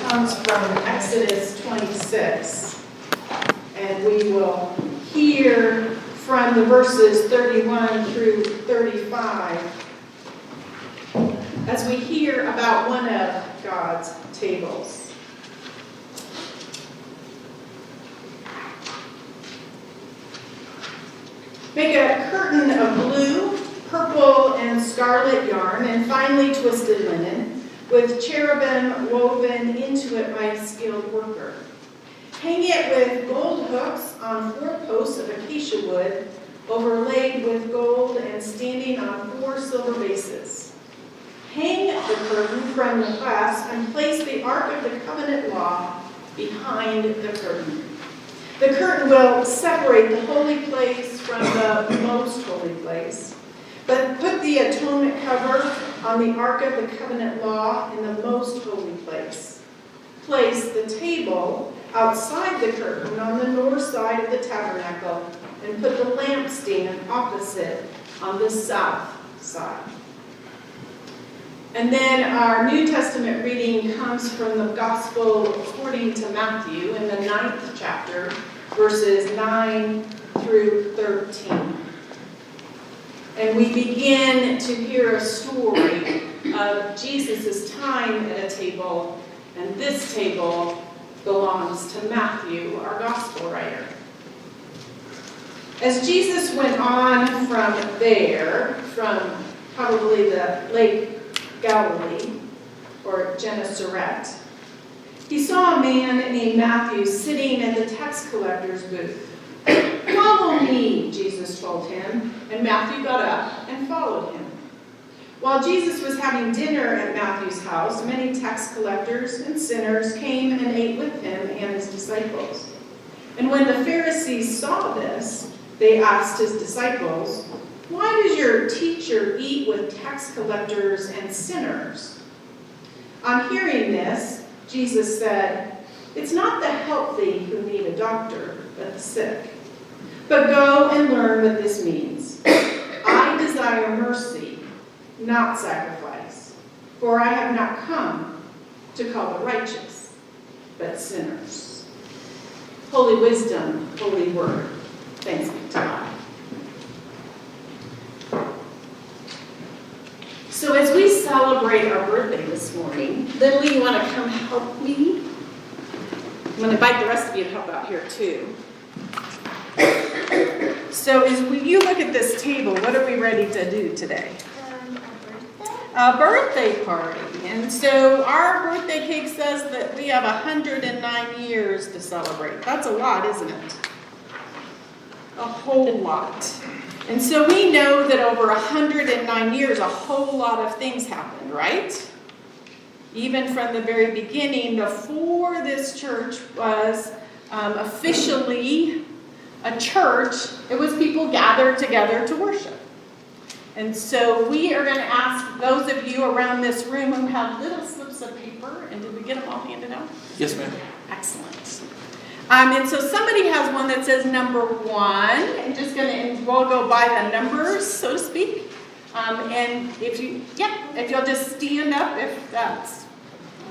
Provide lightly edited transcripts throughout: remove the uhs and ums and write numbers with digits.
comes from Exodus 26, and we will hear from the verses 31 through 35 as we hear about one of God's tables. Make a curtain of blue, purple, and scarlet yarn, and finely twisted linen, with cherubim woven into it by a skilled worker. Hang it with gold hooks on 4 posts of acacia wood, overlaid with gold and standing on 4 silver bases. Hang the curtain from the clasp and place the Ark of the Covenant law behind the curtain. The curtain will separate the holy place from the most holy place. But put the atonement cover on the Ark of the Covenant law in the most holy place. Place the table outside the curtain on the north side of the tabernacle, and put the lampstand opposite on the south side. And then our New Testament reading comes from the Gospel according to Matthew in the 9th chapter, verses 9 through 13. And we begin to hear a story of Jesus' time at a table, and this table belongs to Matthew, our gospel writer. As Jesus went on from there, from probably the Lake Galilee, or Gennesaret, he saw a man named Matthew sitting at the tax collector's booth. "Follow me," Jesus told him, and Matthew got up and followed him. While Jesus was having dinner at Matthew's house, many tax collectors and sinners came and ate with him and his disciples. And when the Pharisees saw this, they asked his disciples, "Why does your teacher eat with tax collectors and sinners?" On hearing this, Jesus said, "It's not the healthy who need a doctor, but the sick. But go and learn what this means. I desire mercy, not sacrifice, for I have not come to call the righteous, but sinners." Holy wisdom, holy word. Thanks be to God. So as we celebrate our birthday this morning, Lily, you want to come help me? I'm going to invite the rest of you to help out here too. So as you look at this table, what are we ready to do today? A birthday party. And so our birthday cake says that we have 109 years to celebrate. That's a lot, isn't it? A whole lot. And so we know that over 109 years, a whole lot of things happened, right? Even from the very beginning, before this church was officially a church, it was people gathered together to worship. And so we are going to ask those of you around this room who have little slips of paper, and did we get them all handed out? Yes, ma'am. Excellent. And so somebody has one that says number 1, and we'll go by the numbers, so to speak. And if you'll just stand up if that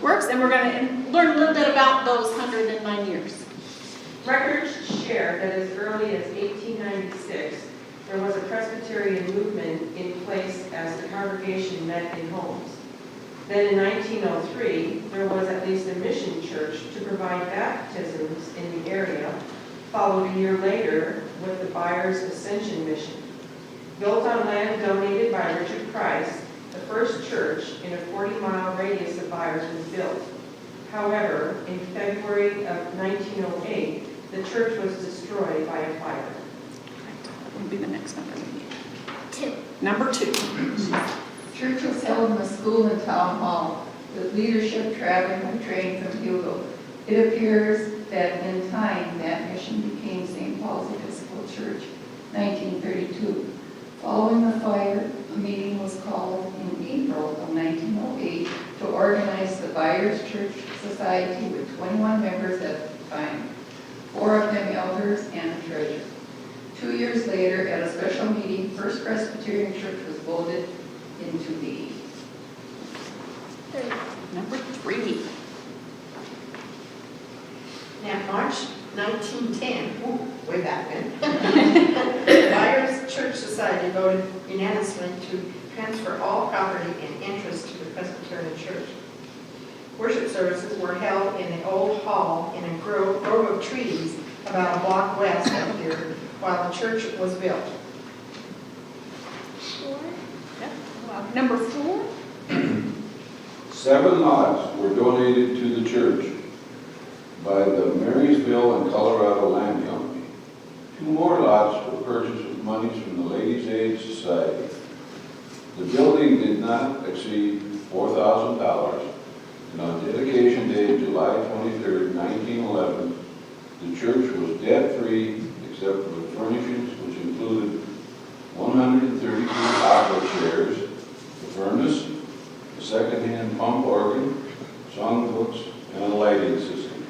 works, and we're going to learn a little bit about those 109 years. Records share that as early as 1896, there was a Presbyterian movement in place as the congregation met in homes. Then in 1903, there was at least a mission church to provide baptisms in the area, followed a year later with the BYERS Ascension Mission. Built on land donated by Richard Price, the first church in a 40-mile radius of BYERS was built. However, in February of 1908, the church was destroyed by a fire. What would be the next number? 2. Number 2. Church was held in the school and town hall, with leadership traveling by train from Hugo. It appears that in time that mission became St. Paul's Episcopal Church, 1932. Following the fire, a meeting was called in April of 1908 to organize the BYERS Church Society with 21 members at the time, 4 of them elders and a treasurer. 2 years later, at a special meeting, First Presbyterian Church was voted into being. Number 3. March 1910, way back then, the BYERS Church Society voted unanimously to transfer all property and interest to the Presbyterian Church. Worship services were held in the old hall in a grove of trees about a block west of here while the church was built. Number 4? 7 lots were donated to the church by the Marysville and Colorado Land Company. 2 more lots were purchased with monies from the Ladies' Aid Society. The building did not exceed $4,000, and on dedication day, July 23, 1911, the church was debt-free except for the furnishings, which included 132 opera chairs, the furnace, a second-hand pump organ, songbooks, and a lighting system.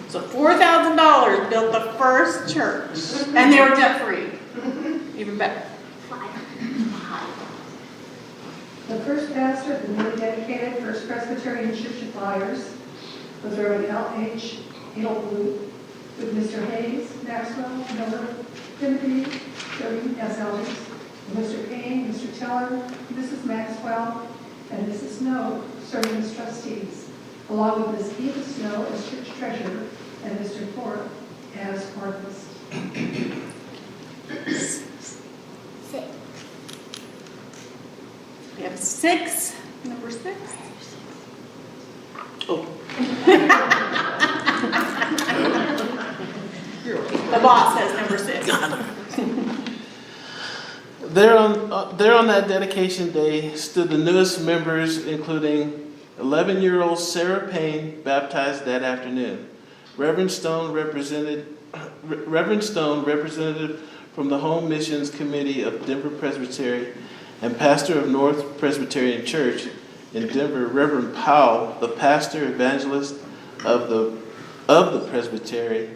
So $4,000 built the first church, and they were debt-free. Even better. The first pastor of the newly dedicated First Presbyterian Church of BYERS was Reverend L.H. Hiddleblut, with Mr. Hayes, Maxwell, Miller, Timothy, serving as elders, Mr. Payne, Mr. Teller, Mrs. Maxwell, and Mrs. Snow serving as trustees, along with Ms. Eva Snow as church treasurer and Mr. Ford as organist. We have 6. Number 6. Oh. The boss says number 6. There on that dedication day stood the newest members, including 11-year-old Sarah Payne, baptized that afternoon. Reverend Stone, representative from the Home Missions Committee of Denver Presbytery, and pastor of North Presbyterian Church in Denver, Reverend Powell, the pastor evangelist of the Presbytery,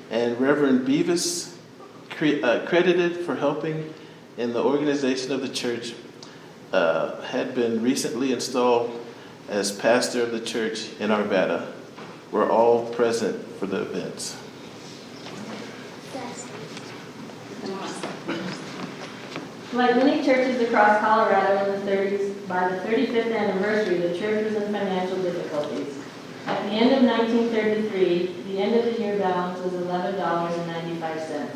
and Reverend Beavis, credited for helping in the organization of the church, had been recently installed as pastor of the church in Arvada. Were all present for the events. Like many churches across Colorado in the 30s, by the 35th anniversary, the church was in financial difficulties. At the end of 1933, the end of the year balance was $11.95.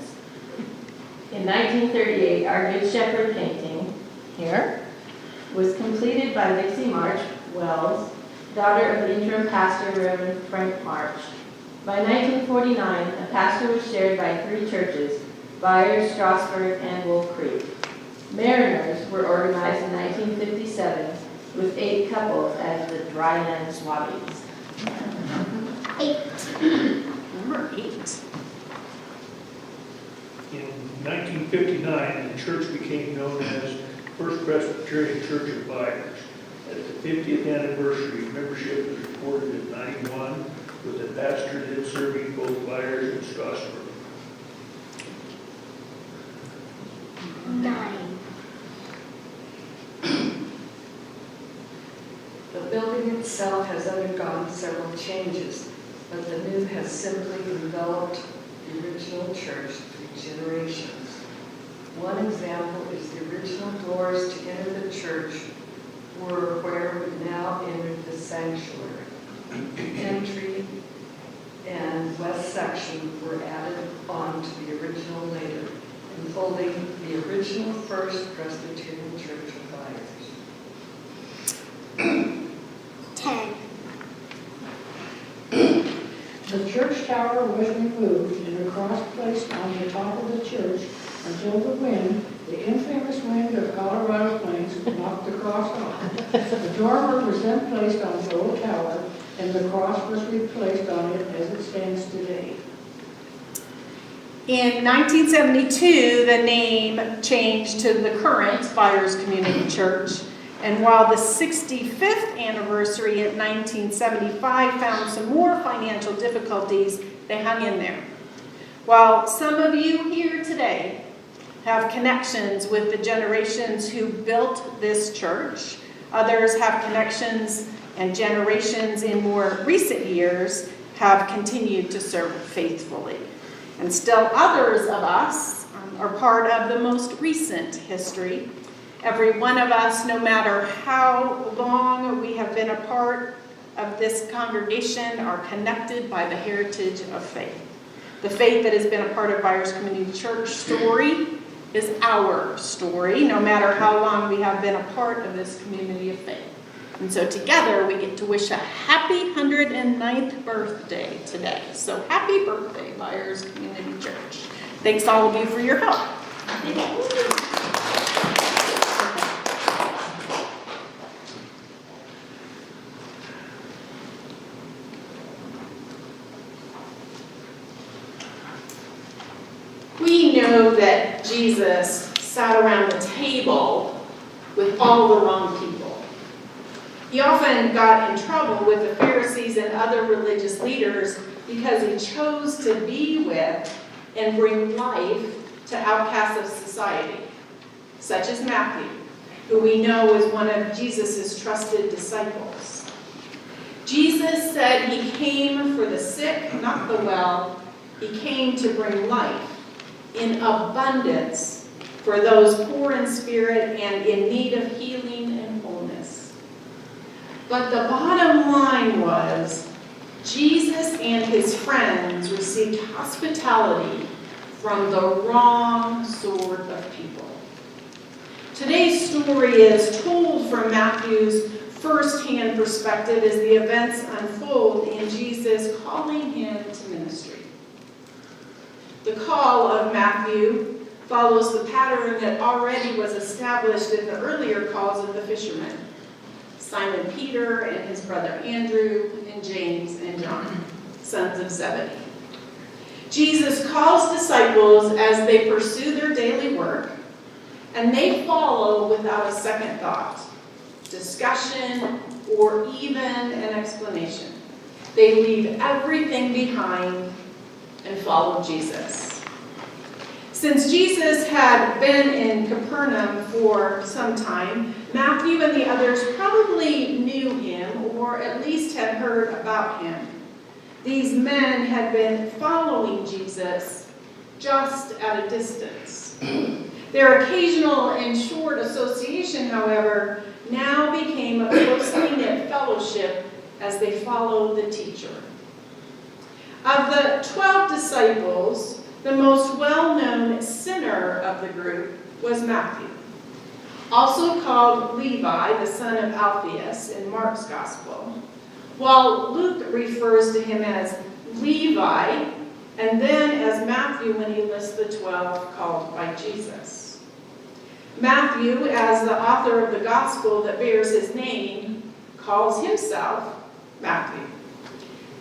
In 1938, our Good Shepherd painting, here, was completed by Dixie March Wells, daughter of the interim pastor, Reverend Frank March. By 1949, a pastor was shared by 3 churches, BYERS, Strasburg, and Wolf Creek. Mariners were organized in 1957 with 8 couples as the Dryland Swabbies. 8. Number 8. In 1959, the church became known as First Presbyterian Church of BYERS. At the 50th anniversary, membership was reported at 91, with the pastor then serving both BYERS and Strasburg. 9. The building itself has undergone several changes, but the new has simply enveloped the original church through generations. One example is the original doors to enter the church were where we now enter the sanctuary. Entry and west section were added on to the original later, enfolding the original First Presbyterian Church of BYERS. 10. The church tower was removed and a cross placed on the top of the church until the wind, the infamous wind of Colorado Plains, knocked the cross off. The dormer was then placed on the old tower, and the cross was replaced on it as it stands today. In 1972, the name changed to the current BYERS Community Church. And while the 65th anniversary in 1975 found some more financial difficulties, they hung in there. While some of you here today have connections with the generations who built this church, others have connections and generations in more recent years, have continued to serve faithfully. And still others of us are part of the most recent history. Every one of us, no matter how long we have been a part of this congregation, are connected by the heritage of faith. The faith that has been a part of BYERS Community Church story is our story, no matter how long we have been a part of this community of faith. And so together we get to wish a happy 109th birthday today. So happy birthday, BYERS Community Church. Thanks all of you for your help. We know that Jesus sat around the table with all the wrong people. He often got in trouble with the Pharisees and other religious leaders because he chose to be with and bring life to outcasts of society, such as Matthew, who we know is one of Jesus' trusted disciples. Jesus said he came for the sick, not the well. He came to bring life in abundance for those poor in spirit and in need of healing and wholeness. But the bottom line was, Jesus and his friends received hospitality from the wrong sort of people. Today's story is told from Matthew's first-hand perspective as the events unfold in Jesus calling him to ministry. The call of Matthew follows the pattern that already was established in the earlier calls of the fishermen, Simon Peter and his brother Andrew, and James and John, sons of Zebedee. Jesus calls disciples as they pursue their daily work, and they follow without a second thought, discussion, or even an explanation. They leave everything behind and follow Jesus. Since Jesus had been in Capernaum for some time, Matthew and the others probably knew him, or at least had heard about him. These men had been following Jesus just at a distance. Their occasional and short association, however, now became a closely knit fellowship as they followed the teacher. Of the 12 disciples, the most well-known sinner of the group was Matthew, also called Levi, the son of Alphaeus in Mark's Gospel, while Luke refers to him as Levi, and then as Matthew when he lists the 12 called by Jesus. Matthew, as the author of the Gospel that bears his name, calls himself Matthew.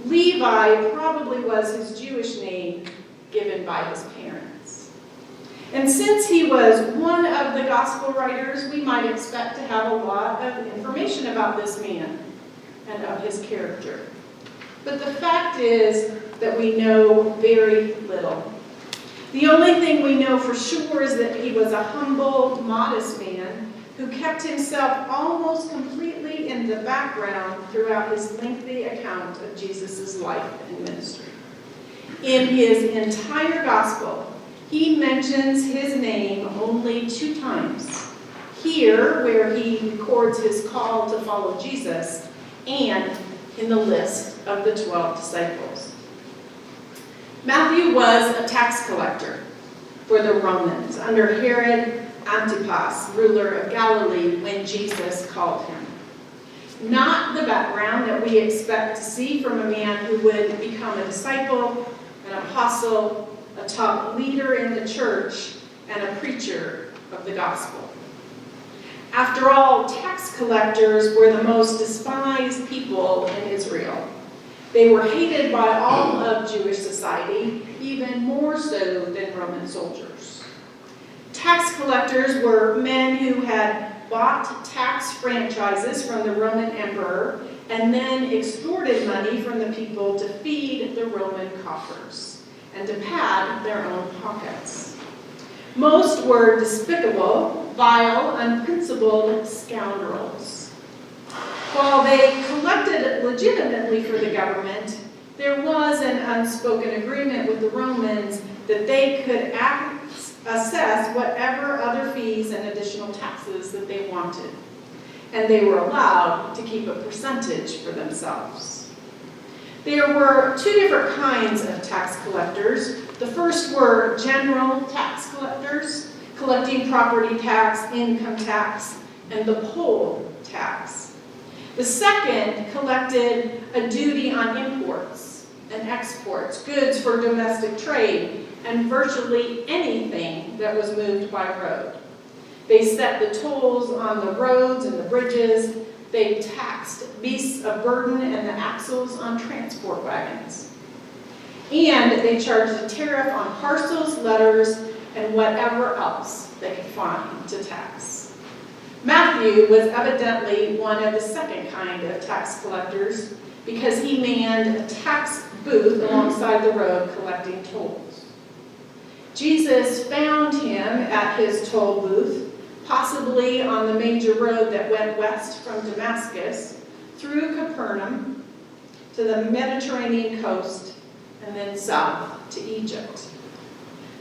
Levi probably was his Jewish name given by his parents. And since he was one of the gospel writers, we might expect to have a lot of information about this man and of his character. But the fact is that we know very little. The only thing we know for sure is that he was a humble, modest man who kept himself almost completely in the background throughout his lengthy account of Jesus' life and ministry. In his entire gospel, he mentions his name only 2 times. Here, where he records his call to follow Jesus, and in the list of the 12 disciples. Matthew was a tax collector for the Romans under Herod Antipas, ruler of Galilee, when Jesus called him. Not the background that we expect to see from a man who would become a disciple, an apostle, a top leader in the church, and a preacher of the gospel. After all, tax collectors were the most despised people in Israel. They were hated by all of Jewish society, even more so than Roman soldiers. Tax collectors were men who had bought tax franchises from the Roman emperor and then extorted money from the people to feed the Roman coffers and to pad their own pockets. Most were despicable, vile, unprincipled scoundrels. While they collected legitimately for the government, there was an unspoken agreement with the Romans that they could assess whatever other fees and additional taxes that they wanted. And they were allowed to keep a percentage for themselves. There were two different kinds of tax collectors. The first were general tax collectors, collecting property tax, income tax, and the poll tax. The second collected a duty on imports and exports, goods for domestic trade, and virtually anything that was moved by road. They set the tolls on the roads and the bridges. They taxed beasts of burden and the axles on transport wagons. And they charged a tariff on parcels, letters, and whatever else they could find to tax. Matthew was evidently one of the second kind of tax collectors because he manned a tax booth alongside the road collecting tolls. Jesus found him at his toll booth, possibly on the major road that went west from Damascus, through Capernaum to the Mediterranean coast, and then south to Egypt.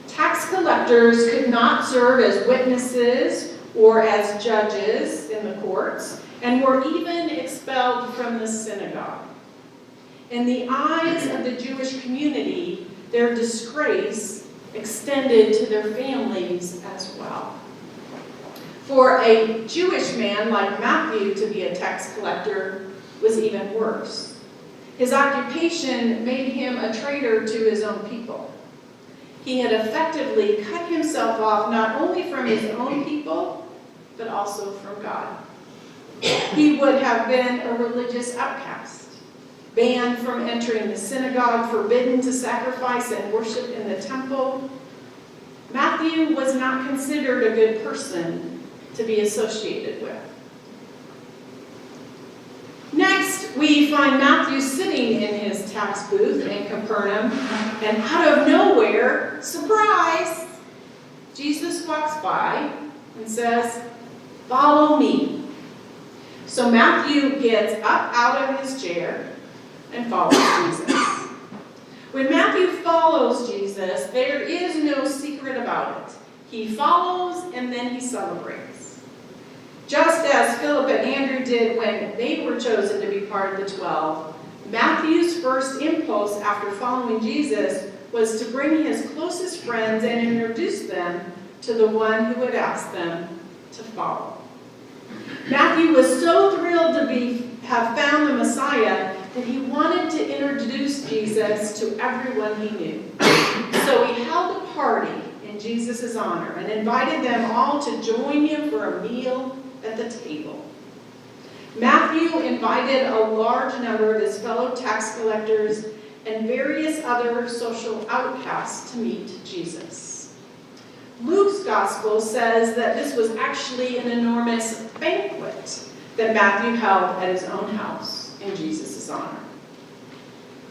Tax collectors could not serve as witnesses or as judges in the courts, and were even expelled from the synagogue. In the eyes of the Jewish community, their disgrace extended to their families as well. For a Jewish man like Matthew to be a tax collector was even worse. His occupation made him a traitor to his own people. He had effectively cut himself off not only from his own people, but also from God. He would have been a religious outcast, banned from entering the synagogue, forbidden to sacrifice and worship in the temple. Matthew was not considered a good person to be associated with. Next, we find Matthew sitting in his tax booth in Capernaum, and out of nowhere, surprise, Jesus walks by and says, "Follow me." So Matthew gets up out of his chair and follows Jesus. When Matthew follows Jesus, there is no secret about it. He follows and then he celebrates. Just as Philip and Andrew did when they were chosen to be part of the 12, Matthew's first impulse after following Jesus was to bring his closest friends and introduce them to the one who had asked them to follow. Matthew was so thrilled to have found the Messiah that he wanted to introduce Jesus to everyone he knew. So he held a party in Jesus' honor and invited them all to join him for a meal at the table. Matthew invited a large number of his fellow tax collectors and various other social outcasts to meet Jesus. Luke's gospel says that this was actually an enormous banquet that Matthew held at his own house in Jesus' honor.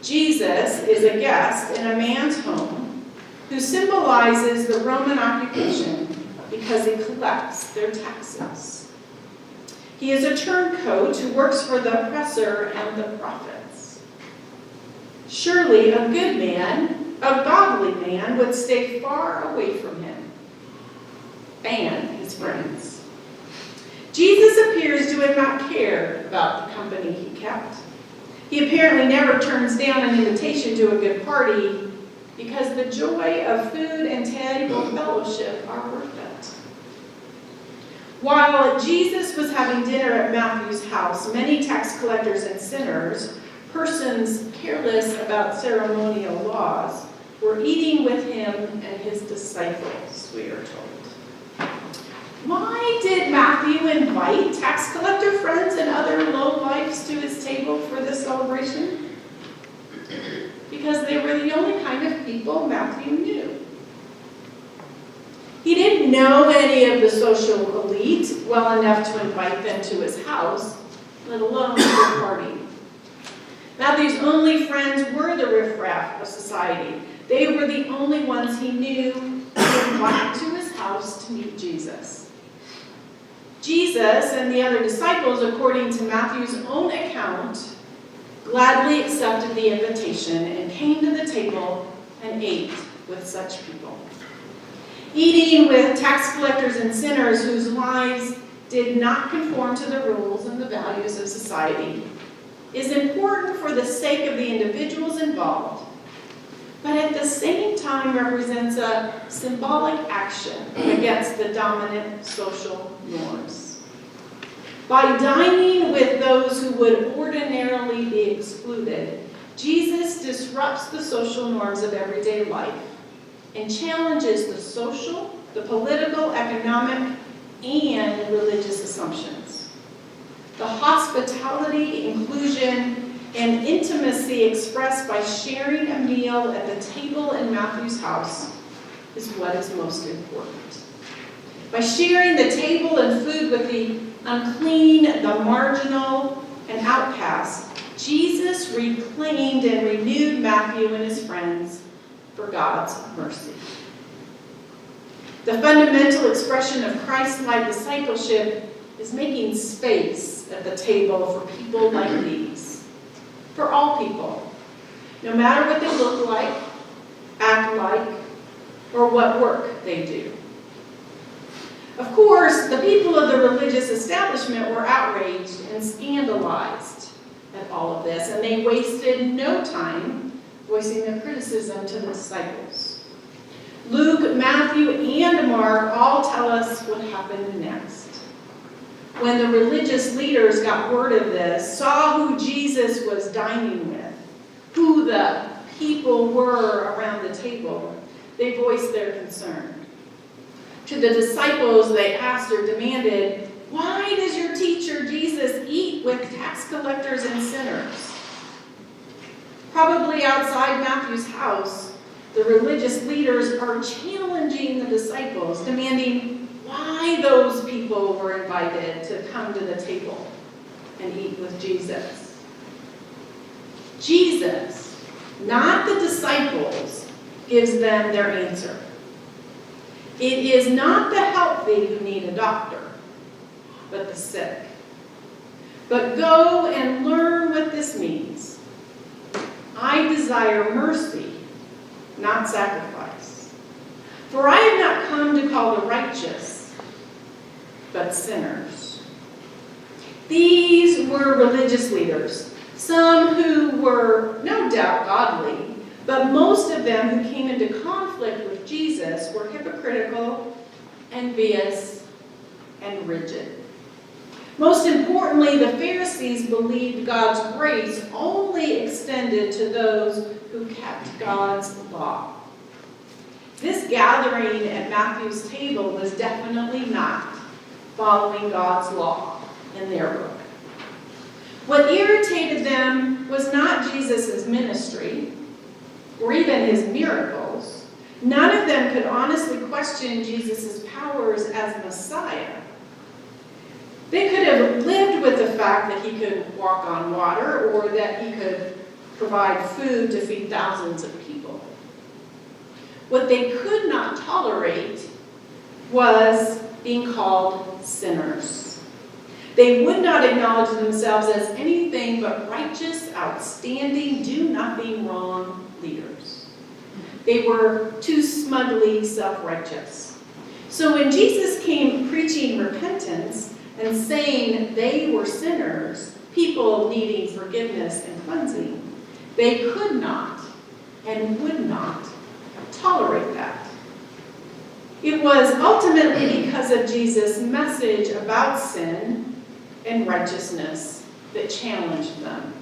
Jesus is a guest in a man's home who symbolizes the Roman occupation because he collects their taxes. He is a turncoat who works for the oppressor and the prophets. Surely a good man, a godly man, would stay far away from him and his friends. Jesus appears to have not cared about the company he kept. He apparently never turns down an invitation to a good party because the joy of food and table fellowship are worth it. While Jesus was having dinner at Matthew's house, many tax collectors and sinners, persons careless about ceremonial laws, were eating with him and his disciples, we are told. Why did Matthew invite tax collector friends and other lowlifes to his table for this celebration? Because they were the only kind of people Matthew knew. He didn't know any of the social elite well enough to invite them to his house, let alone to a party. Matthew's only friends were the riffraff of society. They were the only ones he knew to invite to his house to meet Jesus. Jesus and the other disciples, according to Matthew's own account, gladly accepted the invitation and came to the table and ate with such people. Eating with tax collectors and sinners whose lives did not conform to the rules and the values of society is important for the sake of the individuals involved, but at the same time represents a symbolic action against the dominant social norms. By dining with those who would ordinarily be excluded, Jesus disrupts the social norms of everyday life and challenges the social, the political, economic, and religious assumptions. The hospitality, inclusion, and intimacy expressed by sharing a meal at the table in Matthew's house is what is most important. By sharing the table and food with the unclean, the marginal, and outcast, Jesus reclaimed and renewed Matthew and his friends for God's mercy. The fundamental expression of Christ-like discipleship is making space at the table for people like these, for all people, no matter what they look like, act like, or what work they do. Of course, the people of the religious establishment were outraged and scandalized at all of this, and they wasted no time voicing their criticism to the disciples. Luke, Matthew, and Mark all tell us what happened next. When the religious leaders got word of this, saw who Jesus was dining with, who the people were around the table, they voiced their concern. To the disciples, they asked or demanded, "Why does your teacher Jesus eat with tax collectors and sinners?" Probably outside Matthew's house, the religious leaders are challenging the disciples, demanding why those people were invited to come to the table and eat with Jesus. Jesus, not the disciples, gives them their answer. It is not the healthy who need a doctor, but the sick. But go and learn what this means. I desire mercy, not sacrifice. For I have not come to call the righteous, but sinners. These were religious leaders, some who were no doubt godly, but most of them who came into conflict with Jesus were hypocritical, envious, and rigid. Most importantly, the Pharisees believed God's grace only extended to those who kept God's law. This gathering at Matthew's table was definitely not following God's law in their book. What irritated them was not Jesus' ministry or even his miracles. None of them could honestly question Jesus' powers as Messiah. They could have lived with the fact that he could walk on water or that he could provide food to feed thousands of people. What they could not tolerate was being called sinners. They would not acknowledge themselves as anything but righteous, outstanding, do-nothing-wrong leaders. They were too smugly self-righteous. So when Jesus came preaching repentance and saying they were sinners, people needing forgiveness and cleansing, they could not and would not tolerate that. It was ultimately because of Jesus' message about sin and righteousness that challenged them.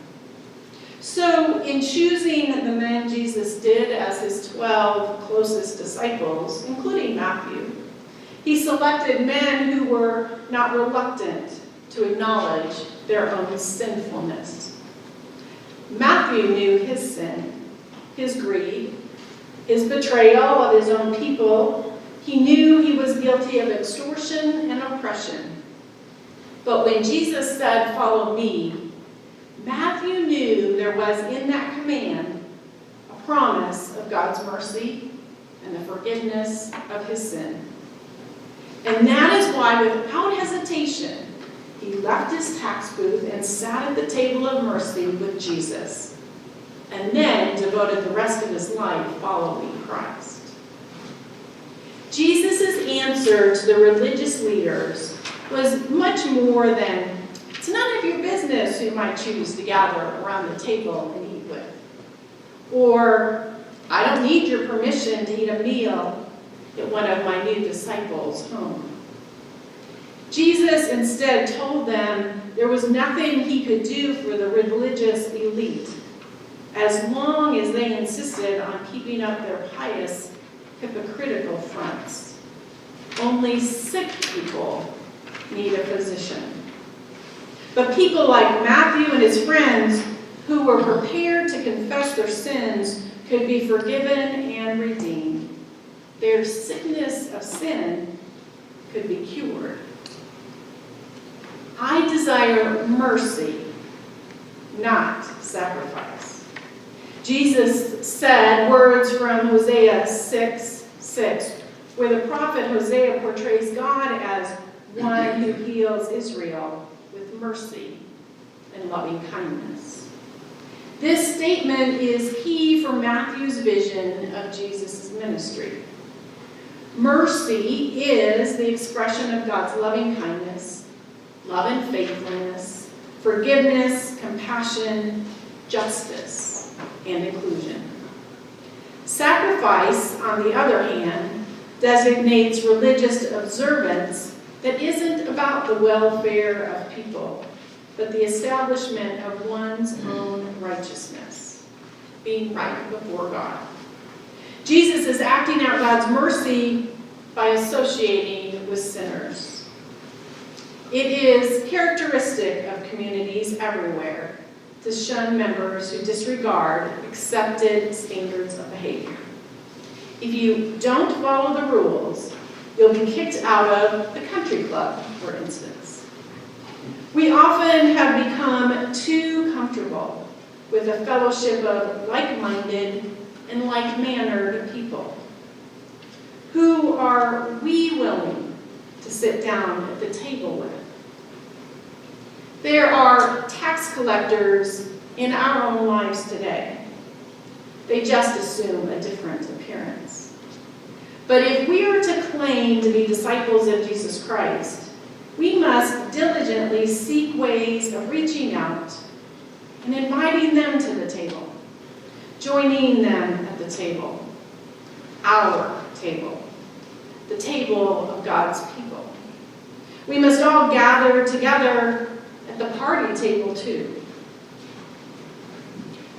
So in choosing the men Jesus did as his 12 closest disciples, including Matthew, he selected men who were not reluctant to acknowledge their own sinfulness. Matthew knew his sin, his greed, his betrayal of his own people. He knew he was guilty of extortion and oppression. But when Jesus said, "Follow me," Matthew knew there was in that command a promise of God's mercy and the forgiveness of his sin. And that is why, without hesitation, he left his tax booth and sat at the table of mercy with Jesus, and then devoted the rest of his life following Christ. Jesus' answer to the religious leaders was much more than, "It's none of your business who might choose to gather around the table and eat with," or, "I don't need your permission to eat a meal at one of my new disciples' home." Jesus instead told them there was nothing he could do for the religious elite as long as they insisted on keeping up their pious, hypocritical fronts. Only sick people need a physician. But people like Matthew and his friends who were prepared to confess their sins could be forgiven and redeemed. Their sickness of sin could be cured. I desire mercy, not sacrifice. Jesus said words from Hosea 6:6, where the prophet Hosea portrays God as one who heals Israel with mercy and loving kindness. This statement is key for Matthew's vision of Jesus' ministry. Mercy is the expression of God's loving kindness, love and faithfulness, forgiveness, compassion, justice, and inclusion. Sacrifice, on the other hand, designates religious observance that isn't about the welfare of people, but the establishment of one's own righteousness, being right before God. Jesus is acting out God's mercy by associating with sinners. It is characteristic of communities everywhere to shun members who disregard accepted standards of behavior. If you don't follow the rules, you'll be kicked out of the country club, for instance. We often have become too comfortable with a fellowship of like-minded and like-mannered people. Who are we willing to sit down at the table with? There are tax collectors in our own lives today. They just assume a different appearance. But if we are to claim to be disciples of Jesus Christ, we must diligently seek ways of reaching out and inviting them to the table, joining them at the table, our table, the table of God's people. We must all gather together at the party table too.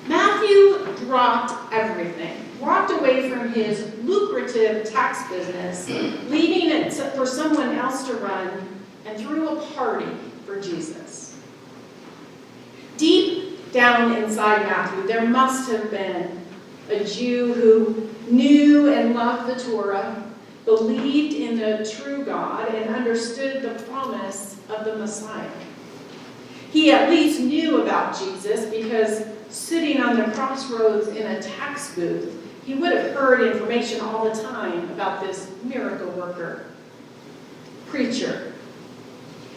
Matthew dropped everything, walked away from his lucrative tax business, leaving it for someone else to run, and threw a party for Jesus. Deep down inside Matthew, there must have been a Jew who knew and loved the Torah, believed in the true God, and understood the promise of the Messiah. He at least knew about Jesus because sitting on the crossroads in a tax booth, he would have heard information all the time about this miracle worker, preacher,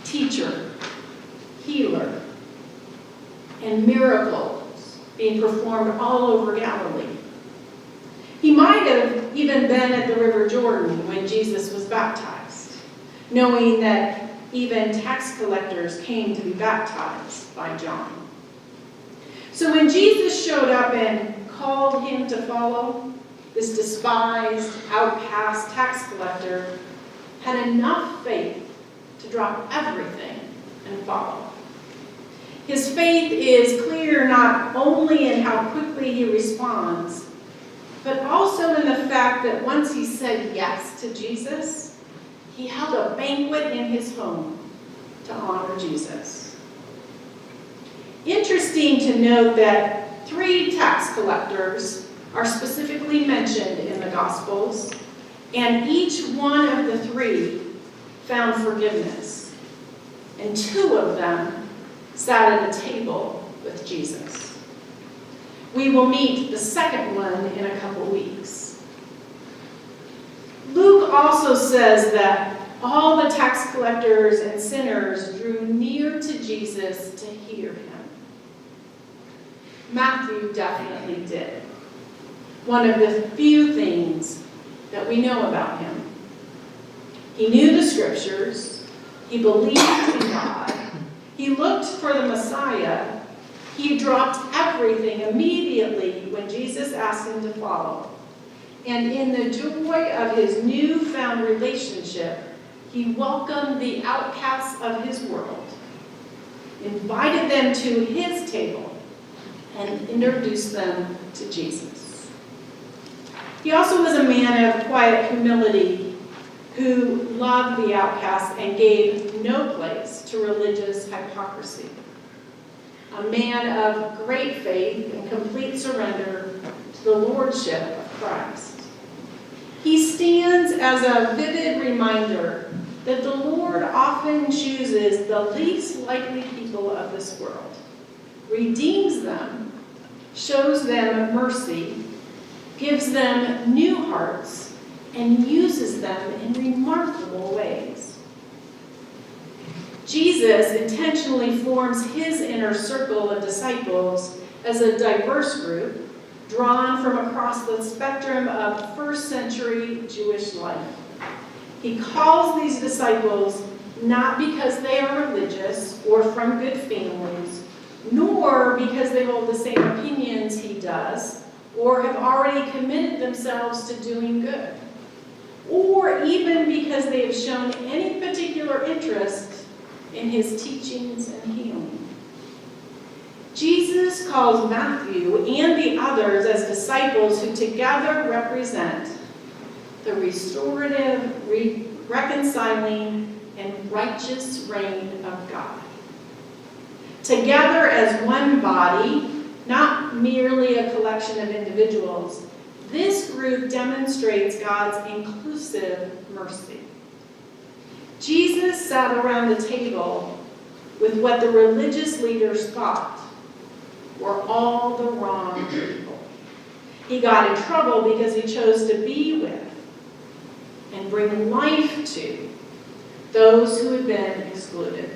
teacher, healer, and miracles being performed all over Galilee. He might have even been at the River Jordan when Jesus was baptized, knowing that even tax collectors came to be baptized by John. So when Jesus showed up and called him to follow, this despised, outcast tax collector had enough faith to drop everything and follow. His faith is clear not only in how quickly he responds, but also in the fact that once he said yes to Jesus, he held a banquet in his home to honor Jesus. Interesting to note that 3 tax collectors are specifically mentioned in the Gospels, and each one of the 3 found forgiveness, and 2 of them sat at a table with Jesus. We will meet the second one in a couple weeks. Luke also says that all the tax collectors and sinners drew near to Jesus to hear him. Matthew definitely did. One of the few things that we know about him. He knew the scriptures. He believed in God. He looked for the Messiah. He dropped everything immediately when Jesus asked him to follow. And in the joy of his newfound relationship, he welcomed the outcasts of his world, invited them to his table, and introduced them to Jesus. He also was a man of quiet humility who loved the outcasts and gave no place to religious hypocrisy. A man of great faith and complete surrender to the lordship of Christ. He stands as a vivid reminder that the Lord often chooses the least likely people of this world, redeems them, shows them mercy, gives them new hearts, and uses them in remarkable ways. Jesus intentionally forms his inner circle of disciples as a diverse group drawn from across the spectrum of first century Jewish life. He calls these disciples not because they are religious or from good families, nor because they hold the same opinions he does, or have already committed themselves to doing good, or even because they have shown any particular interest in his teachings and healing. Jesus calls Matthew and the others as disciples who together represent the restorative, reconciling, and righteous reign of God. Together as one body, not merely a collection of individuals, this group demonstrates God's inclusive mercy. Jesus sat around the table with what the religious leaders thought were all the wrong people. He got in trouble because he chose to be with and bring life to those who had been excluded.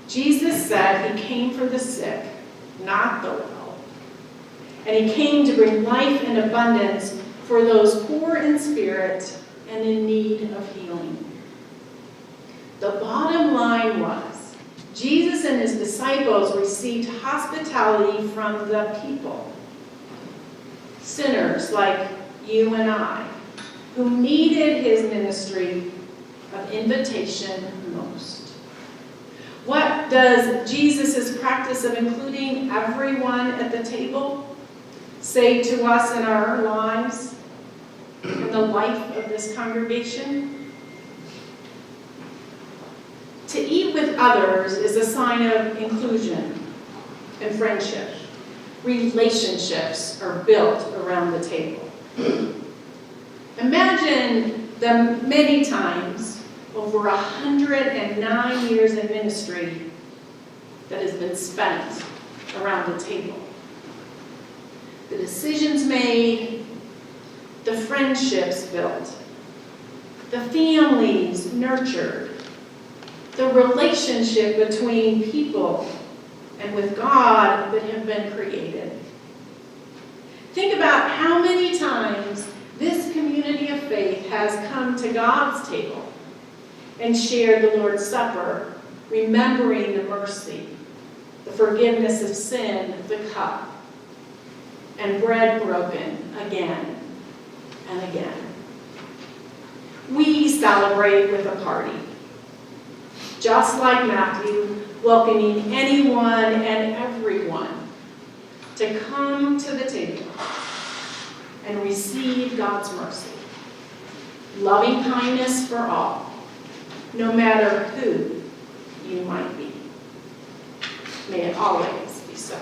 Jesus said he came for the sick, not the well. And he came to bring life in abundance for those poor in spirit and in need of healing. The bottom line was, Jesus and his disciples received hospitality from the people. Sinners like you and I, who needed his ministry of invitation most. What does Jesus' practice of including everyone at the table say to us in our lives, in the life of this congregation? To eat with others is a sign of inclusion and friendship. Relationships are built around the table. Imagine the many times over 109 years in ministry that has been spent around the table. The decisions made, the friendships built, the families nurtured, the relationship between people and with God that have been created. Think about how many times this community of faith has come to God's table and shared the Lord's Supper, remembering the mercy, the forgiveness of sin, the cup, and bread broken again and again. We celebrate with a party, just like Matthew, welcoming anyone and everyone to come to the table and receive God's mercy, loving kindness for all, no matter who you might be. May it always be so.